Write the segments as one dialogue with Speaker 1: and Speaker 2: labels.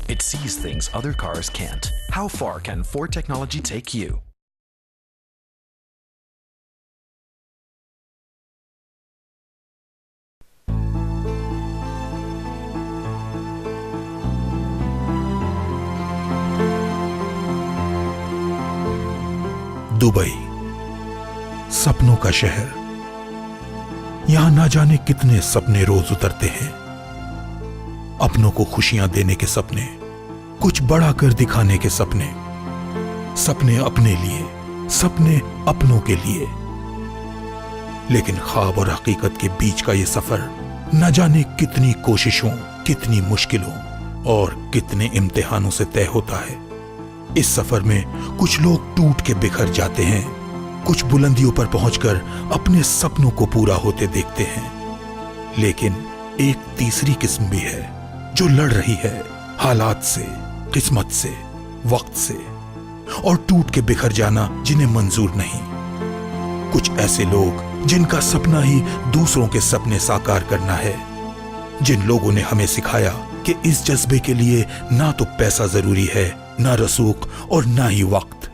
Speaker 1: It sees things other cars can't. How far can Ford technology take you?
Speaker 2: Dubai, सपनों का शहर। यहां ना जाने कितने सपने रोज उतरते हैं। अपनों को खुशियां देने के सपने, कुछ बड़ा कर दिखाने के सपने, सपने अपने लिए, सपने अपनों के लिए। लेकिन ख्वाब और हकीकत के बीच का यह सफर न जाने कितनी कोशिशों, कितनी मुश्किलों और कितने इम्तिहानों से तय होता है। इस सफर में कुछ लोग टूट के बिखर जाते हैं, कुछ बुलंदियों पर पहुंचकर अपने सपनों को पूरा होते देखते हैं। लेकिन एक तीसरी किस्म भी है जो लड़ रही है हालात से, किस्मत से, वक्त से, और टूट के बिखर जाना जिन्हें मंजूर नहीं। कुछ ऐसे लोग जिनका सपना ही दूसरों के सपने साकार करना है, जिन लोगों ने हमें सिखाया कि इस जज्बे के लिए ना तो पैसा जरूरी है, ना रसूख और ना ही वक्त।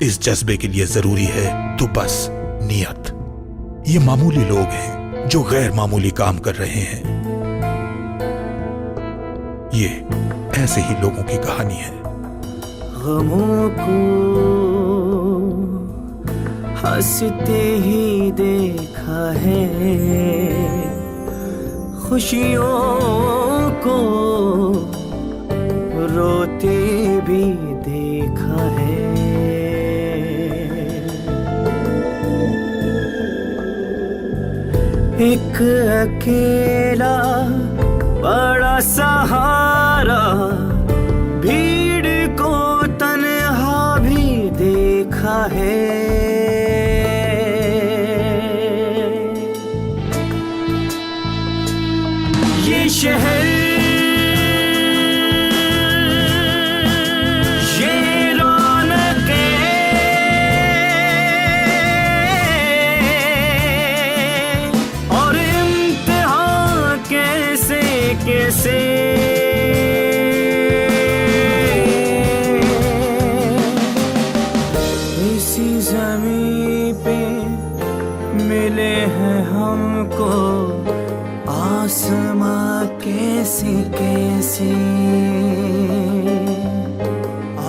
Speaker 2: इस जज्बे के लिए जरूरी है तो बस नियत। ये मामूली लोग हैं जो गैर मामूली काम कर रहे हैं। ये ऐसे ही लोगों की कहानी है।
Speaker 3: गमों को हंसते ही देखा है, खुशियों को रोते भी देखा है। एक अकेला बड़ा सहारा, भीड़ को तन्हा भी देखा है। ये शहर, ये रौनकें, और इम्तिहान कैसे कैसे। इसी ज़मीं पे मिले हैं हमको आसमां कैसे कैसे,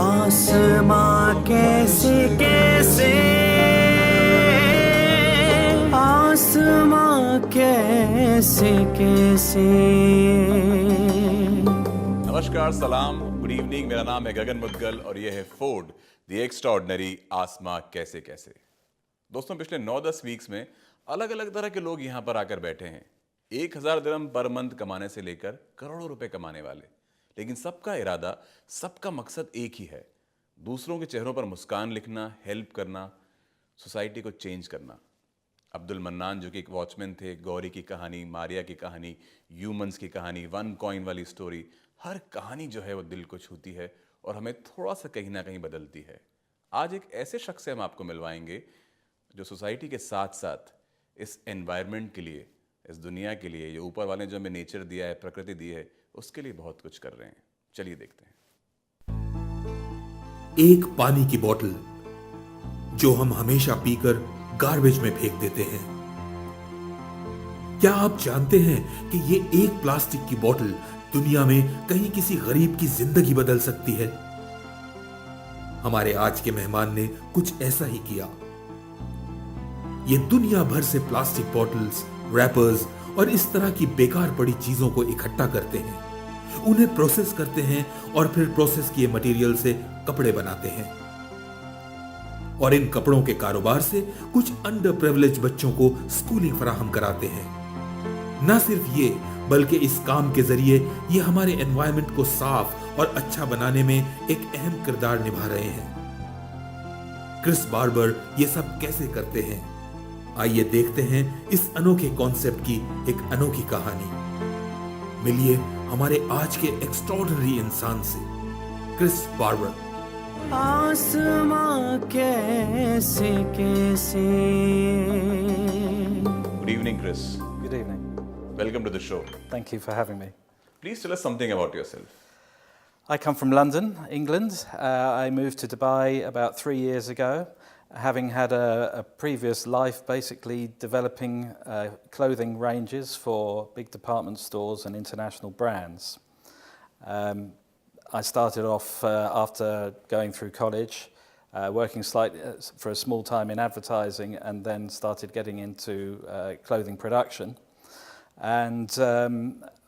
Speaker 3: आसमां कैसे कैसे, आसमां कैसे कैसे।
Speaker 4: नमस्कार, सलाम, गुड इवनिंग। मेरा नाम है गगन मुदगल और ये है फोर्ड द एक्स्ट्राऑर्डिनरी आसमां कैसे कैसे। दोस्तों, पिछले 9-10 वीक्स में अलग अलग तरह के लोग यहाँ पर आकर बैठे हैं। 1000 दिरहम पर मंथ कमाने से लेकर करोड़ों रुपए कमाने वाले, लेकिन सबका इरादा, सबका मकसद एक ही है, दूसरों के चेहरों पर मुस्कान लिखना, हेल्प करना, सोसाइटी को चेंज करना। अब्दुल मन्नान जो कि एक वॉचमैन थे, गौरी की कहानी, मारिया की कहानी, ह्यूमंस की कहानी, 1 कॉइन वाली स्टोरी, हर कहानी जो है वो दिल को छूती है और हमें थोड़ा सा कहीं ना कहीं बदलती है। आज एक ऐसे शख्स से हम आपको मिलवाएंगे जो सोसाइटी के साथ साथ इस एनवायरनमेंट के लिए, इस दुनिया के लिए, ये ऊपर वाले जो हमें नेचर दिया है, प्रकृति दी है, उसके लिए बहुत कुछ कर रहे हैं। चलिए देखते हैं।
Speaker 2: एक पानी की बोतल जो हम हमेशा पीकर गार्बेज में फेंक देते हैं। क्या आप जानते हैं कि ये एक प्लास्टिक की बोतल दुनिया में कहीं किसी गरीब की जिंदगी बदल सकती है? हमारे आज के मेहमान ने कुछ ऐसा ही किया। ये दुनिया भर से प्लास्टिक बॉटल्स, रैपर्स और इस तरह की बेकार पड़ी चीजों को इकट्ठा करते हैं, उन्हें प्रोसेस करते हैं और फिर प्रोसेस किए मटेरियल से कपड़े बनाते हैं। और इन कपड़ों के कारोबार से कुछ अंडर प्रिविलेज बच्चों को स्कूलिंग फराहम कराते हैं। न सिर्फ ये, बल्कि इस काम के जरिए ये हमारे एनवायरनमेंट को साफ और अच्छा बनाने में एक अहम किरदार निभा रहे हैं। क्रिस बार्बर ये सब कैसे करते हैं? आइए देखते हैं इस अनोखे कॉन्सेप्ट की एक अनोखी कहानी। मिलिए हमारे आज के एक्स्ट्राऑर्डिनरी इंसान से, क्रिस बार्बर।
Speaker 3: आसमां कैसे कैसे।
Speaker 4: Good evening, Chris.
Speaker 5: Good evening.
Speaker 4: Welcome to the show.
Speaker 5: Thank you for having me.
Speaker 4: Please tell us something about yourself.
Speaker 3: I come from London, England. I moved to Dubai about 3 years ago, having had a previous life basically developing clothing ranges for big department stores and international brands. I started off after going through college, working slightly for a small time in advertising, and then started getting into clothing production. And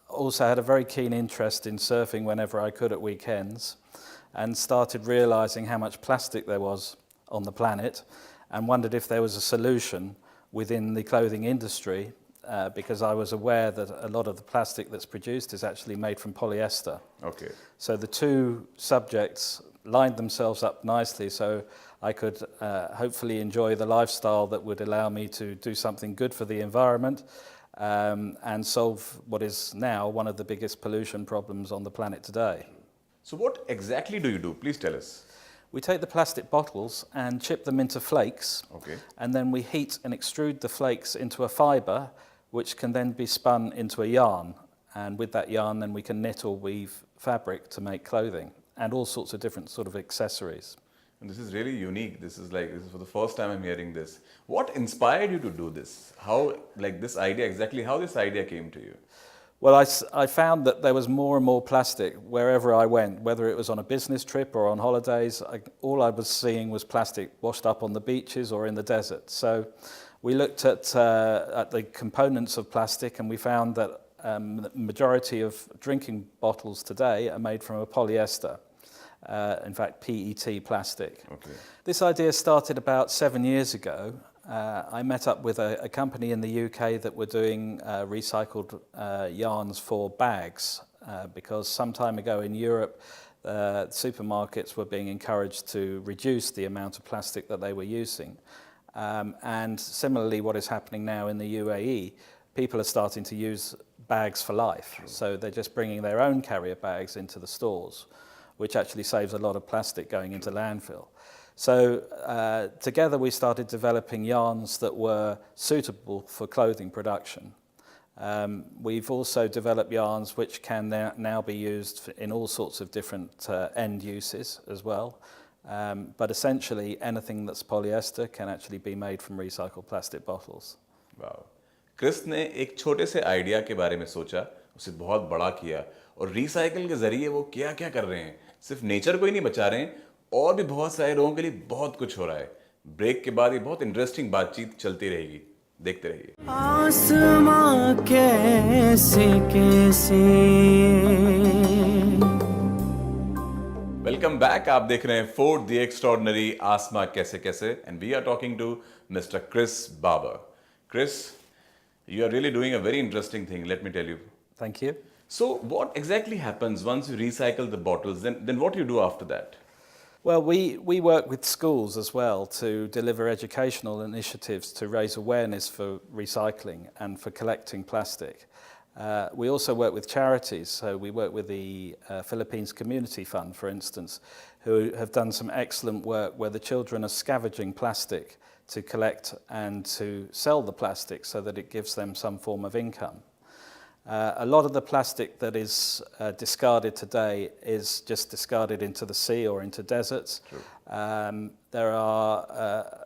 Speaker 3: also had a very keen interest in surfing whenever I could at weekends, and started realizing how much plastic there was on the planet, and wondered if there was a solution within the clothing industry, because I was aware that a lot of the plastic that's produced is actually made from polyester.
Speaker 4: Okay.
Speaker 3: So the two subjects lined themselves up nicely, so I could hopefully enjoy the lifestyle that would allow me to do something good for the environment, and solve what is now one of the biggest pollution problems on the planet today.
Speaker 4: So what exactly do you do? Please tell us.
Speaker 3: We take the plastic bottles and chip them into flakes,
Speaker 4: Okay.
Speaker 3: and then we heat and extrude the flakes into a fibre, which can then be spun into a yarn. And with that yarn, then we can knit or weave fabric to make clothing and all sorts of different sort of accessories.
Speaker 4: And this is really unique. This is for the first time I'm hearing this. What inspired you to do this? How, this idea, exactly how this idea came to you?
Speaker 3: Well, I found that there was more and more plastic wherever I went, whether it was on a business trip or on holidays. All I was seeing was plastic washed up on the beaches or in the desert. So we looked at the components of plastic, and we found that the majority of drinking bottles today are made from a polyester. In fact, PET plastic.
Speaker 4: Okay.
Speaker 3: This idea started about 7 years ago. I met up with a company in the UK that were doing recycled yarns for bags, because some time ago in Europe, supermarkets were being encouraged to reduce the amount of plastic that they were using. And similarly, what is happening now in the UAE, people are starting to use bags for life. True. So they're just bringing their own carrier bags into the stores, which actually saves a lot of plastic going into landfill. So together we started developing yarns that were suitable for clothing production. We've also developed yarns which can now be used in all sorts of different end uses as well. But essentially anything that's polyester can actually be made from recycled plastic bottles.
Speaker 4: Wow. Chris ने एक छोटे से idea के बारे में सोचा, उसे बहुत बड़ा किया, और रिसाइकल के जरिए वो क्या क्या कर रहे हैं. सिर्फ नेचर को ही नहीं बचा रहे हैं, और भी बहुत सारे लोगों के लिए बहुत कुछ हो रहा है. ब्रेक के बाद ये बहुत इंटरेस्टिंग बातचीत चलती रहेगी. देखते रहिए.
Speaker 3: आसमां कैसे कैसे.
Speaker 4: Welcome back. आप देख रहे हैं फोर्ड द एक्स्ट्रॉर्डिनरी आसमा कैसे कैसे, and we are talking to mister Chris Babar. Chris, you are really doing a very interesting thing, let me tell you.
Speaker 3: Thank you.
Speaker 4: So what exactly happens once you recycle the bottles? Then what do you do after that?
Speaker 3: Well, we work with schools as well to deliver educational initiatives to raise awareness for recycling and for collecting plastic. We also work with charities. So we work with the Philippines Community Fund, for instance, who have done some excellent work where the children are scavenging plastic to collect and to sell the plastic so that it gives them some form of income. A lot of the plastic that is discarded today is just discarded into the sea or into deserts. There are,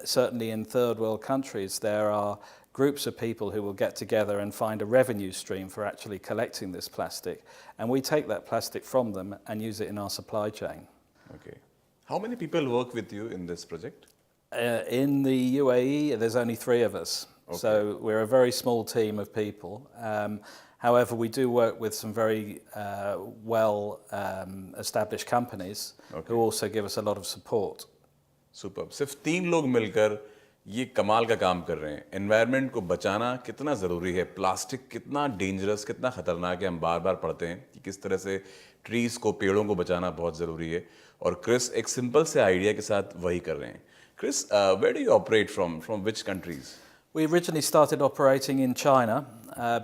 Speaker 3: certainly in third world countries, there are groups of people who will get together and find a revenue stream for actually collecting this plastic. And we take that plastic from them and use it in our supply chain.
Speaker 4: Okay. How many people work with you in this project?
Speaker 3: In the UAE, there's only 3 of us.
Speaker 4: Okay.
Speaker 3: So we're a very small team of people. However, we do work with some very established companies. Okay. Who also give us a lot of support.
Speaker 4: Superb. सिर्फ 3 लोग मिलकर ये कमाल का काम कर रहे हैं. एनवायरनमेंट को बचाना कितना ज़रूरी है, प्लास्टिक कितना डेंजरस, कितना ख़तरनाक है. हम बार बार पढ़ते हैं कि किस तरह से ट्रीज़ को, पेड़ों को बचाना बहुत ज़रूरी है. और क्रिस एक सिंपल से आइडिया के साथ वही कर रहे हैं. Kris, where do you operate from? From which countries?
Speaker 3: We originally started operating in China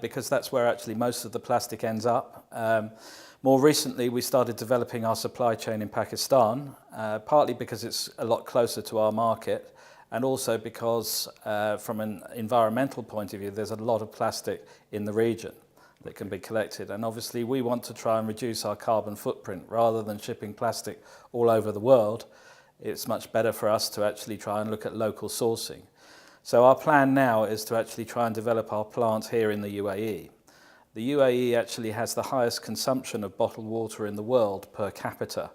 Speaker 3: because that's where actually most of the plastic ends up. More recently, we started developing our supply chain in Pakistan, partly because it's a lot closer to our market, and also because from an environmental point of view, there's a lot of plastic in the region. that can be collected. And obviously we want to try and reduce our carbon footprint. Rather than shipping plastic all over the world, it's much better for us to actually try and look at local sourcing. So our plan now is to actually try and develop our plant here in the UAE. The UAE actually has the highest consumption of bottled water in the world per capita.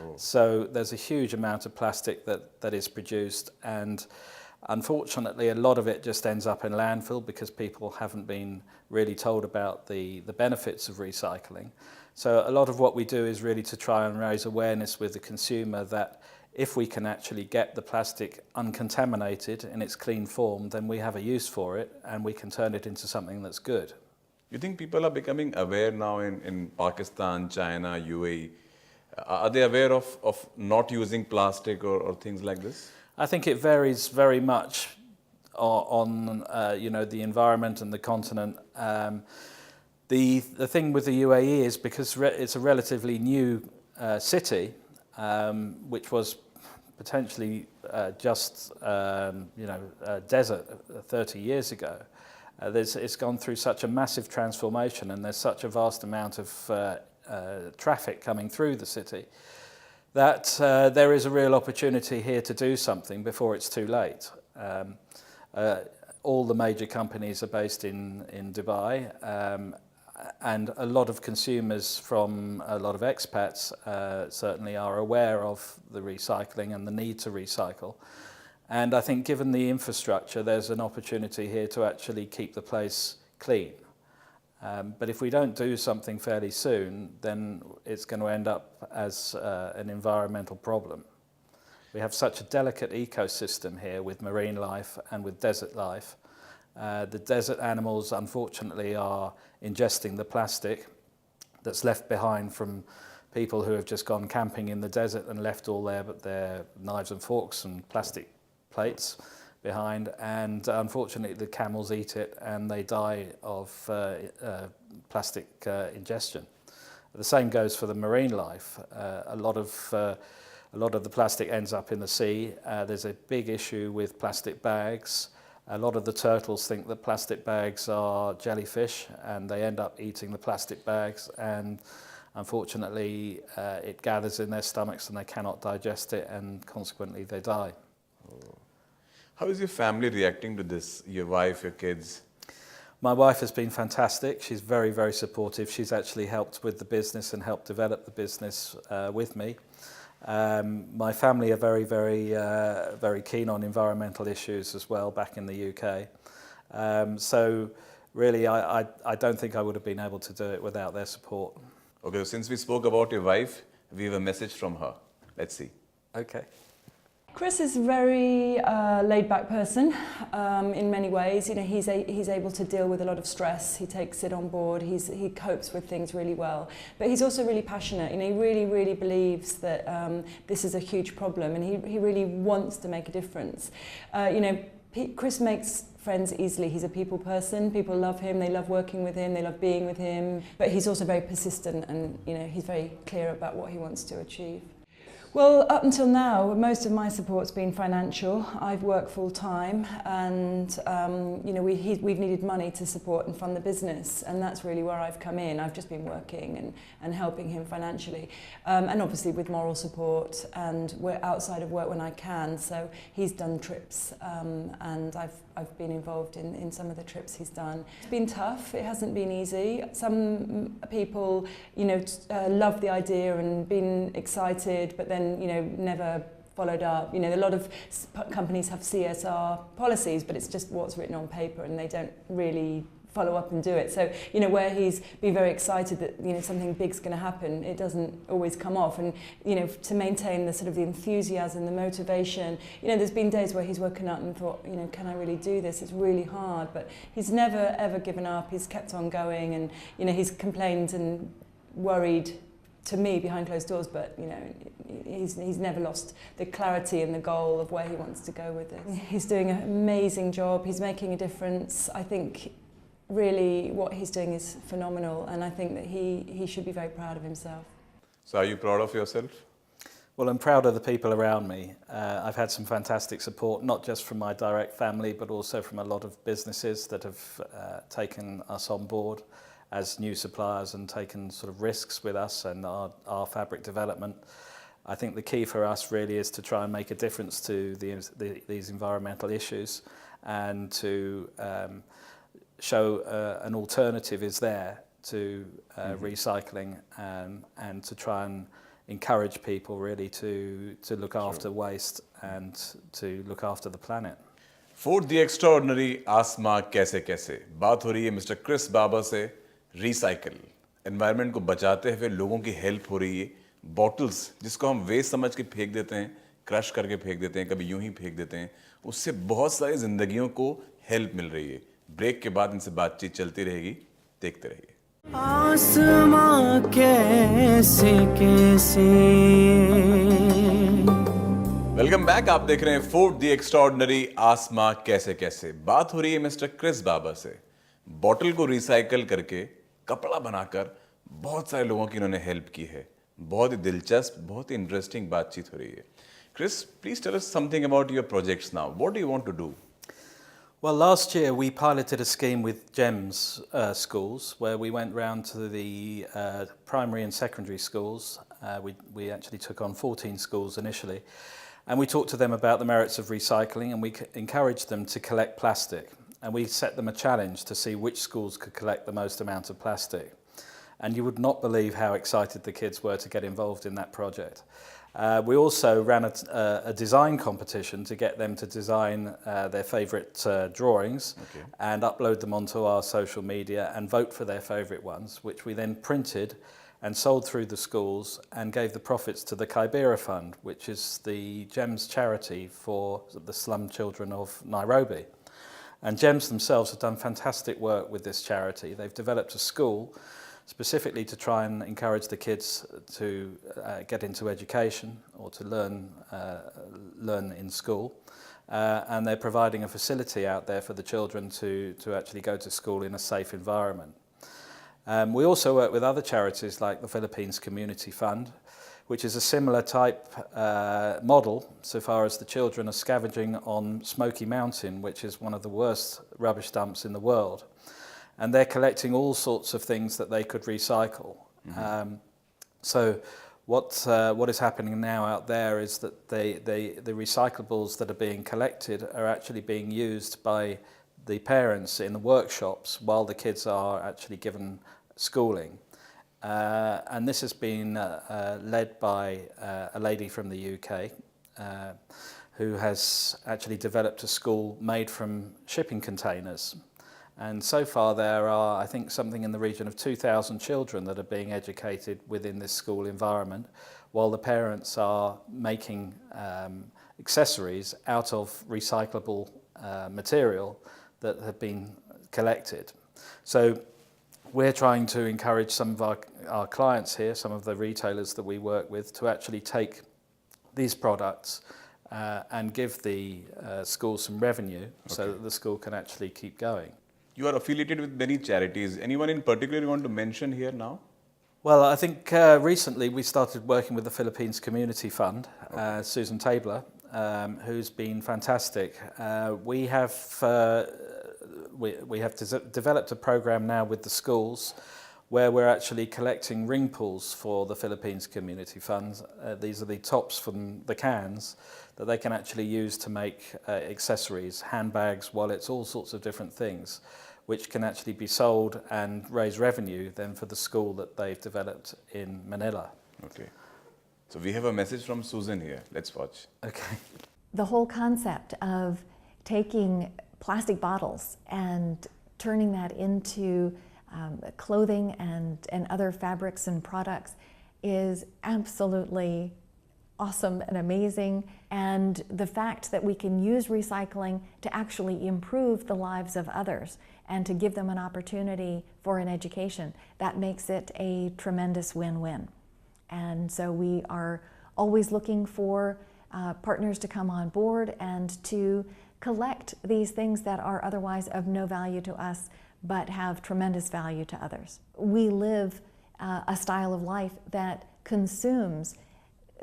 Speaker 3: Oh. So there's a huge amount of plastic that is produced, and unfortunately a lot of it just ends up in landfill because people haven't been really told about the benefits of recycling. So a lot of what we do is really to try and raise awareness with the consumer that if we can actually get the plastic uncontaminated in its clean form, then we have a use for it and we can turn it into something that's good.
Speaker 4: You think people are becoming aware now in Pakistan, China, UAE? Are they aware of not using plastic or things like this?
Speaker 3: I think it varies very much on the environment and the continent. The thing with the UAE is because it's a relatively new city, which was potentially just a desert 30 years ago. It's gone through such a massive transformation, and there's such a vast amount of traffic coming through the city that there is a real opportunity here to do something before it's too late. All the major companies are based in Dubai, and a lot of consumers from a lot of expats certainly are aware of the recycling and the need to recycle. And I think given the infrastructure, there's an opportunity here to actually keep the place clean. But if we don't do something fairly soon, then it's going to end up as an environmental problem. We have such a delicate ecosystem here with marine life and with desert life. The desert animals, unfortunately, are ingesting the plastic that's left behind from people who have just gone camping in the desert and left all their knives and forks and plastic plates behind, and unfortunately the camels eat it and they die of plastic ingestion. The same goes for the marine life. A lot of the plastic ends up in the sea. There's a big issue with plastic bags. A lot of the turtles think that plastic bags are jellyfish and they end up eating the plastic bags, and unfortunately it gathers in their stomachs and they cannot digest it, and consequently they die.
Speaker 4: How is your family reacting to this? Your wife, your kids?
Speaker 3: My wife has been fantastic. She's very, very supportive. She's actually helped with the business and helped develop the business with me. My family are very, very, very keen on environmental issues as well back in the UK. So really, I don't think I would have been able to do it without their support.
Speaker 4: Okay, so since we spoke about your wife, we have a message from her. Let's see.
Speaker 3: Okay.
Speaker 5: Kris is a very laid-back person in many ways. You know, he's able to deal with a lot of stress. He takes it on board. He copes with things really well. But he's also really passionate. You know, he really, really believes that this is a huge problem, and he really wants to make a difference. You know, Kris makes friends easily. He's a people person. People love him. They love working with him. They love being with him. But he's also very persistent, and you know, he's very clear about what he wants to achieve. Well, up until now, most of my support's been financial. I've worked full time, and you know, we've needed money to support and fund the business, and that's really where I've come in. I've just been working and helping him financially, and obviously with moral support, and we're outside of work when I can. So he's done trips, and I've been involved in some of the trips he's done. It's been tough. It hasn't been easy. Some people, you know, love the idea and been excited, but then, you know, never followed up. You know, a lot of companies have CSR policies, but it's just what's written on paper, and they don't really follow up and do it. So, you know, where he's been very excited that, you know, something big's going to happen, it doesn't always come off. And, you know, to maintain the sort of the enthusiasm, the motivation, you know, there's been days where he's woken up and thought, you know, can I really do this? It's really hard. But he's never, ever given up. He's kept on going, and, you know, he's complained and worried to me behind closed doors, but you know, he's never lost the clarity and the goal of where he wants to go with this. He's doing an amazing job. He's making a difference. I think really what he's doing is phenomenal, and I think that he should be very proud of himself.
Speaker 4: So are you proud of yourself?
Speaker 3: Well, I'm proud of the people around me. I've had some fantastic support, not just from my direct family, but also from a lot of businesses that have taken us on board. as new suppliers and taken sort of risks with us and our fabric development. I think the key for us really is to try and make a difference to these environmental issues and to show an alternative is there to recycling and to try and encourage people really to look after waste and to look after the planet.
Speaker 4: Food the extraordinary आसमा कैसे कैसे बात हो रही है mister Chris Babar से। Recycle environment को बचाते हुए लोगों की हेल्प हो रही है। बॉटल्स जिसको हम वेस्ट समझ के फेंक देते हैं, क्रश करके फेंक देते हैं, कभी यूं ही फेंक देते हैं, उससे बहुत सारी जिंदगियों को हेल्प मिल रही है। ब्रेक के बाद इनसे बातचीत चलती रहेगी, देखते रहिए।
Speaker 6: आसमां कैसे कैसे।
Speaker 4: वेलकम बैक, आप देख रहे हैं फूड द एक्स्ट्राऑर्डिनरी आसमा कैसे कैसे। बात हो रही है मिस्टर क्रिस बाबर से। बॉटल को रिसाइकल करके कपड़ा बनाकर बहुत सारे लोगों की इन्होंने हेल्प की है। बहुत ही दिलचस्प, बहुत ही इंटरेस्टिंग बातचीत हो रही है। Kris, please tell us something about your projects now. What do you want to do?
Speaker 3: Well, last year we piloted a scheme with GEMS schools where we went round to the primary and secondary schools. We actually took on 14 schools initially, and we talked to them about the merits of recycling, and we encouraged them to collect plastic. And we set them a challenge to see which schools could collect the most amount of plastic. And you would not believe how excited the kids were to get involved in that project. We also ran a design competition to get them to design their favourite drawings and upload them onto our social media and vote for their favourite ones, which we then printed and sold through the schools and gave the profits to the Kibera Fund, which is the GEMS charity for the slum children of Nairobi. And GEMS themselves have done fantastic work with this charity. They've developed a school specifically to try and encourage the kids to get into education or to learn in school. And they're providing a facility out there for the children to actually go to school in a safe environment. We also work with other charities like the Philippines Community Fund, which is a similar type model so far as the children are scavenging on Smokey Mountain, which is one of the worst rubbish dumps in the world. And they're collecting all sorts of things that they could recycle. So what is happening now out there is that the recyclables that are being collected are actually being used by the parents in the workshops while the kids are actually given schooling. And this has been led by a lady from the UK who has actually developed a school made from shipping containers. And so far there are, I think, something in the region of 2,000 children that are being educated within this school environment, while the parents are making accessories out of recyclable material that have been collected. So we're trying to encourage some of our clients here, some of the retailers that we work with, to actually take these products and give the school some revenue so that the school can actually keep going.
Speaker 4: You are affiliated with many charities. Anyone in particular you want to mention here now?
Speaker 3: Well, I think recently we started working with the Philippines Community Fund, Susan Tabler, who's been fantastic. We have developed a program now with the schools where we're actually collecting ring pulls for the Philippines Community Fund. These are the tops from the cans that they can actually use to make accessories, handbags, wallets, all sorts of different things, which can actually be sold and raise revenue then for the school that they've developed in Manila.
Speaker 4: Okay. So we have a message from Susan here. Let's watch.
Speaker 3: Okay.
Speaker 7: The whole concept of taking plastic bottles and turning that into clothing and other fabrics and products is absolutely awesome and amazing. And the fact that we can use recycling to actually improve the lives of others and to give them an opportunity for an education, that makes it a tremendous win-win. And so we are always looking for partners to come on board and to collect these things that are otherwise of no value to us but have tremendous value to others. We live a style of life that consumes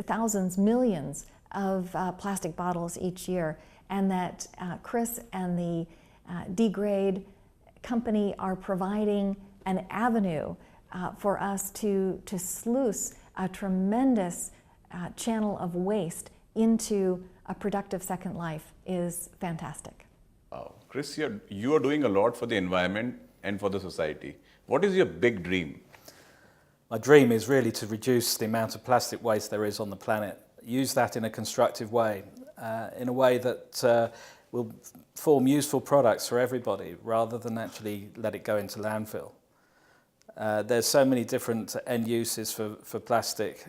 Speaker 7: thousands, millions of plastic bottles each year, and that Kris and the Dgrade company are providing an avenue for us to sluice a tremendous channel of waste into a productive second life is fantastic.
Speaker 4: Wow. Kris, you are doing a lot for the environment and for the society. What is your big dream?
Speaker 3: My dream is really to reduce the amount of plastic waste there is on the planet. Use that in a constructive way, in a way that will form useful products for everybody, rather than actually let it go into landfill. There's so many different end uses for plastic.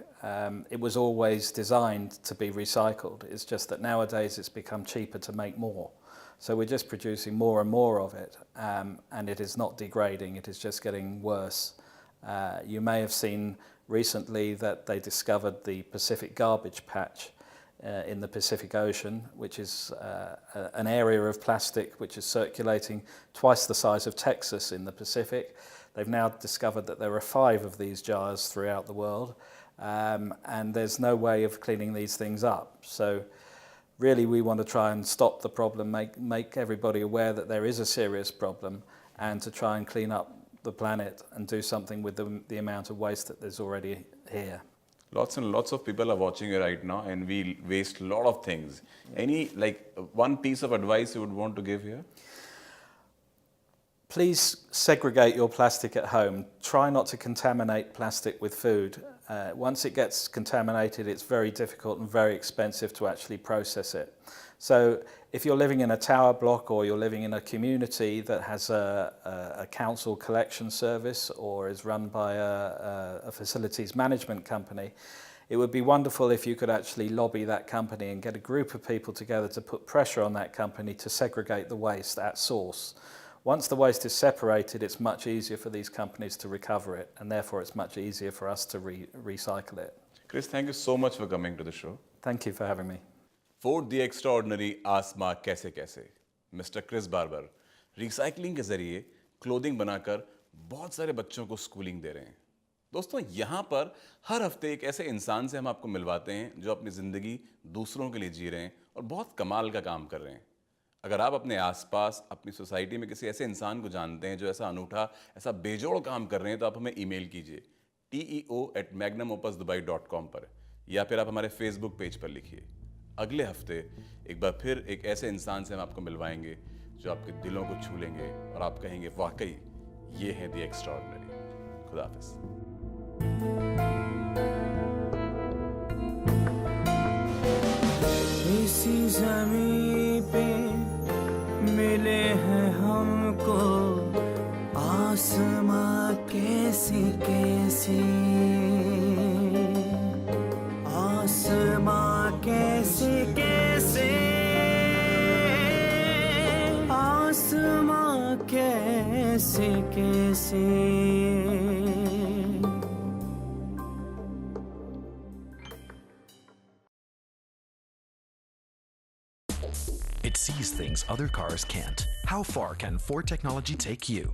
Speaker 3: It was always designed to be recycled. It's just that nowadays it's become cheaper to make more. So we're just producing more and more of it, and it is not degrading, it is just getting worse. You may have seen recently that they discovered the Pacific garbage patch in the Pacific Ocean, which is an area of plastic which is circulating twice the size of Texas in the Pacific. They've now discovered that there are 5 of these jars throughout the world, and there's no way of cleaning these things up. So really we want to try and stop the problem, make everybody aware that there is a serious problem, and to try and clean up the planet and do something with the amount of waste that there's already here.
Speaker 4: Lots and lots of people are watching you right now, and we waste a lot of things. Any, one piece of advice you would want to give here?
Speaker 3: Please segregate your plastic at home. Try not to contaminate plastic with food. Once it gets contaminated, it's very difficult and very expensive to actually process it. So if you're living in a tower block, or you're living in a community that has a council collection service or is run by a facilities management company, it would be wonderful if you could actually lobby that company and get a group of people together to put pressure on that company to segregate the waste at source. Once the waste is separated, it's much easier for these companies to recover it, and therefore it's much easier for us to recycle it.
Speaker 4: Kris, thank you so much for coming to the show.
Speaker 3: Thank you for having me.
Speaker 4: Ford the extraordinary आसमां कैसे कैसे mister Chris barber recycling के जरिए clothing बनाकर बहुत सारे बच्चों को स्कूलिंग दे रहे हैं। दोस्तों, यहाँ पर हर हफ्ते एक ऐसे इंसान से हम आपको मिलवाते हैं जो अपनी ज़िंदगी दूसरों के लिए जी रहे हैं और बहुत कमाल का काम कर रहे हैं। अगर आप अपने आसपास अपनी सोसाइटी में किसी ऐसे इंसान को जानते हैं जो ऐसा अनूठा, ऐसा बेजोड़ काम कर रहे हैं, तो आप हमें ईमेल कीजिए teo@magnumopusdubai.com पर, या फिर आप हमारे फेसबुक पेज पर लिखिए। अगले हफ्ते एक बार फिर एक ऐसे इंसान से हम आपको मिलवाएंगे जो आपके दिलों को छू लेंगे और आप कहेंगे वाकई ये है द एक्स्ट्राऑर्डिनरी। खुदा हाफिज़।
Speaker 6: इसी ज़मीं पे मिले हैं हमको आसमां कैसी कैसी, आसमां कैसी कैसे, आसमां कैसे कैसे।
Speaker 1: It sees things other cars can't. How far can Ford technology take you?